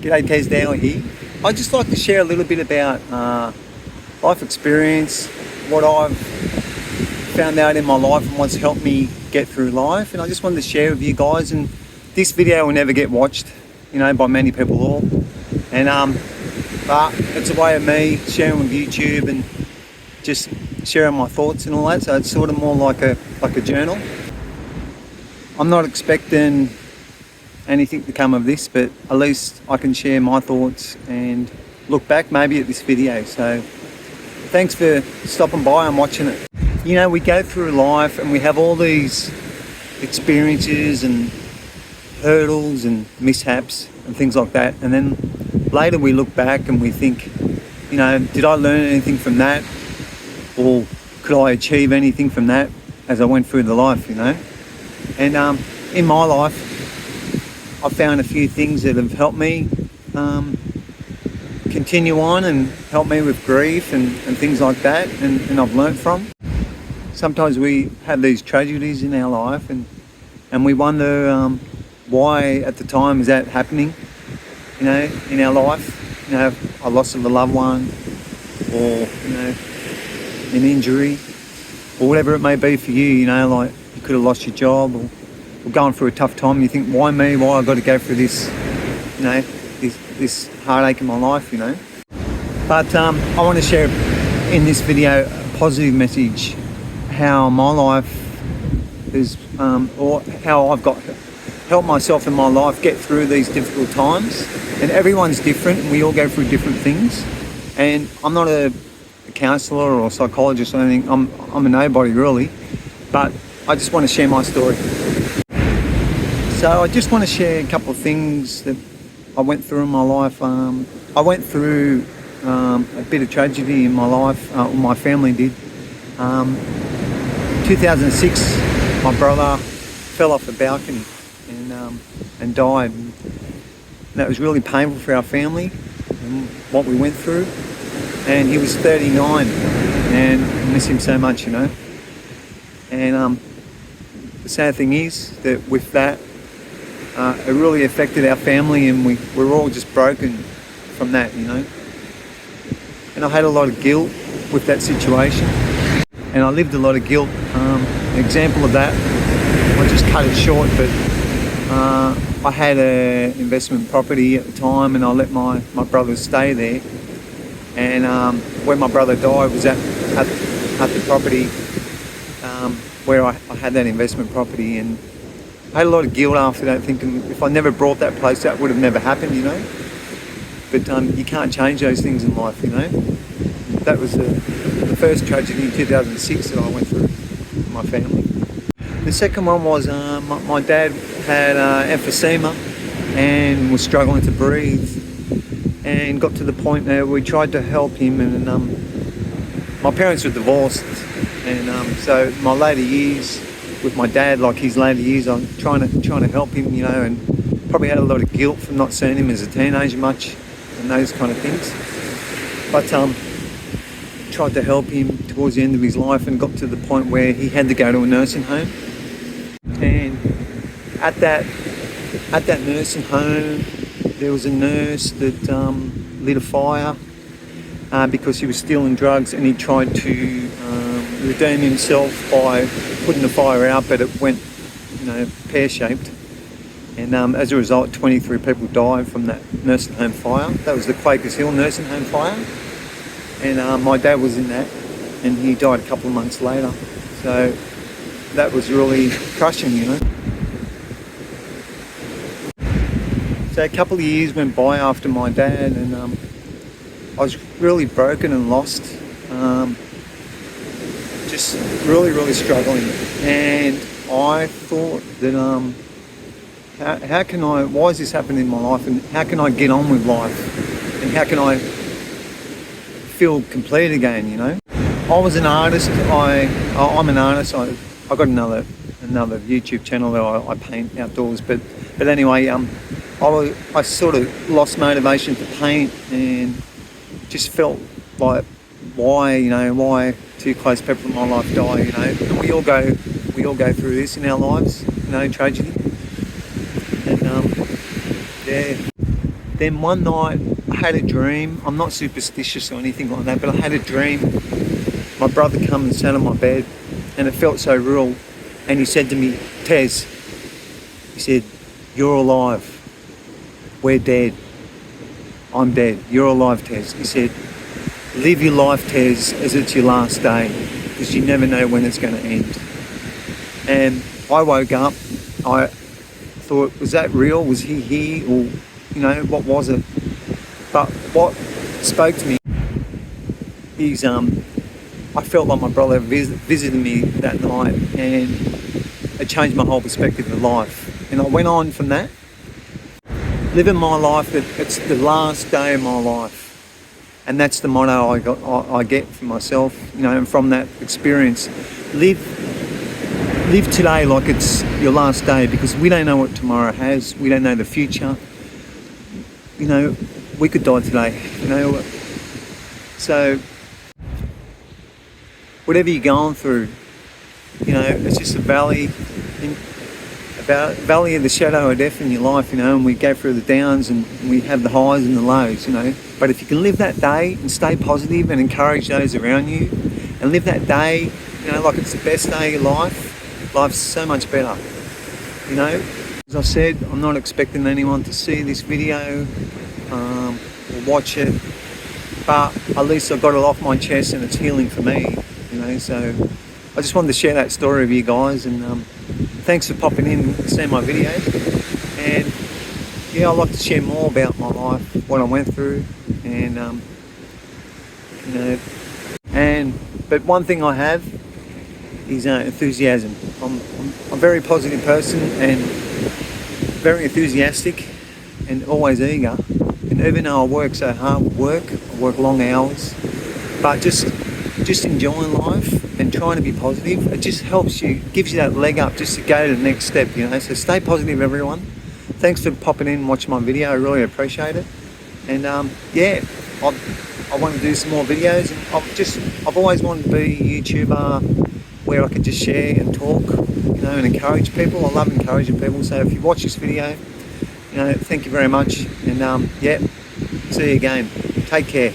G'day, Kez Dow here. I'd just like to share a little bit about life experience, what I've found out in my life and what's helped me get through life. And I just wanted to share with you guys, and this video will never get watched, by many people at all. And but it's a way of me sharing with YouTube and just sharing my thoughts and all that. So it's sort of more like a journal. I'm not expecting anything to come of this, but at least I can share my thoughts and look back maybe at this video. So thanks for stopping by and watching it. We go through life and we have all these experiences and hurdles and mishaps and things like that, and then later we look back and we think, did I learn anything from that, or could I achieve anything from that as I went through the life, And in my life I've found a few things that have helped me continue on and help me with grief and things like that, and I've learnt from. Sometimes we have these tragedies in our life and we wonder why at the time is that happening, in our life. A loss of a loved one, or an injury, or whatever it may be for you. Like you could have lost your job, or going through a tough time, and you think, why me? Why I've got to go through this, this heartache in my life, But I want to share in this video a positive message, how my life is, or how I've helped myself in my life get through these difficult times. And everyone's different, and we all go through different things. And I'm not a counsellor or a psychologist or anything. I'm a nobody really, but I just want to share my story. So I just want to share a couple of things that I went through in my life. I went through a bit of tragedy in my life, my family did. 2006, my brother fell off a balcony and died. And that was really painful for our family and what we went through. And he was 39, and I miss him so much, And the sad thing is that with that, it really affected our family, and we're all just broken from that, And I had a lot of guilt with that situation, and I lived a lot of guilt. An example of that, I just cut it short, but I had an investment property at the time, and I let my brothers stay there. And when my brother died, was at the property where I had that investment property, and I had a lot of guilt after that, thinking if I never brought that place, that would have never happened, But you can't change those things in life, That was the first tragedy in 2006 that I went through with my family. The second one was my dad had emphysema and was struggling to breathe, and got to the point where we tried to help him, and my parents were divorced, and so my later years with my dad, like his later years, I'm trying to help him, and probably had a lot of guilt from not seeing him as a teenager much and those kind of things. But tried to help him towards the end of his life, and got to the point where he had to go to a nursing home. And at that nursing home, there was a nurse that lit a fire because he was stealing drugs, and he tried to redeem himself by putting the fire out, but it went, pear-shaped. And as a result, 23 people died from that nursing home fire. That was the Quakers Hill nursing home fire. And my dad was in that, and he died a couple of months later. So that was really crushing, So a couple of years went by after my dad, and I was really broken and lost. Just really, really struggling. And I thought that why is this happening in my life, and how can I get on with life, and how can I feel complete again, I was an artist. I'm an artist. I got another YouTube channel that I paint outdoors, but anyway, I sort of lost motivation to paint, and just felt like, why two close people in my life die, And we all go through this in our lives, tragedy. And Then one night I had a dream. I'm not superstitious or anything like that, but I had a dream. My brother come and sat on my bed, and it felt so real. And he said to me, Tez, he said, you're alive. We're dead. I'm dead. You're alive, Tez. He said, live your life, Tez, as it's your last day, because you never know when it's going to end. And I woke up. I thought, was that real? Was he here? Or, what was it? But what spoke to me is I felt like my brother visited me that night, and it changed my whole perspective of life. And I went on from that, living my life that it's the last day of my life. And that's the motto I get for myself, and from that experience. Live today like it's your last day, because we don't know what tomorrow has. We don't know the future. We could die today, So whatever you're going through, it's just a valley of the shadow of death in your life, and we go through the downs and we have the highs and the lows, But if you can live that day and stay positive and encourage those around you, and live that day, like it's the best day of your life, life's so much better, As I said, I'm not expecting anyone to see this video or watch it, but at least I got it off my chest and it's healing for me, So I just wanted to share that story with you guys, and thanks for popping in and seeing my videos. And yeah, I'd like to share more about my life, what I went through, and but one thing I have is enthusiasm. I'm a very positive person and very enthusiastic and always eager. And even though I work so hard with work, I work long hours, but just enjoying life and trying to be positive, it just helps you, gives you that leg up just to go to the next step, So stay positive, everyone. Thanks for popping in and watching my video. I really appreciate it. And I want to do some more videos. And I've always wanted to be a YouTuber where I could just share and talk, and encourage people. I love encouraging people. So if you watch this video, thank you very much. And see you again. Take care.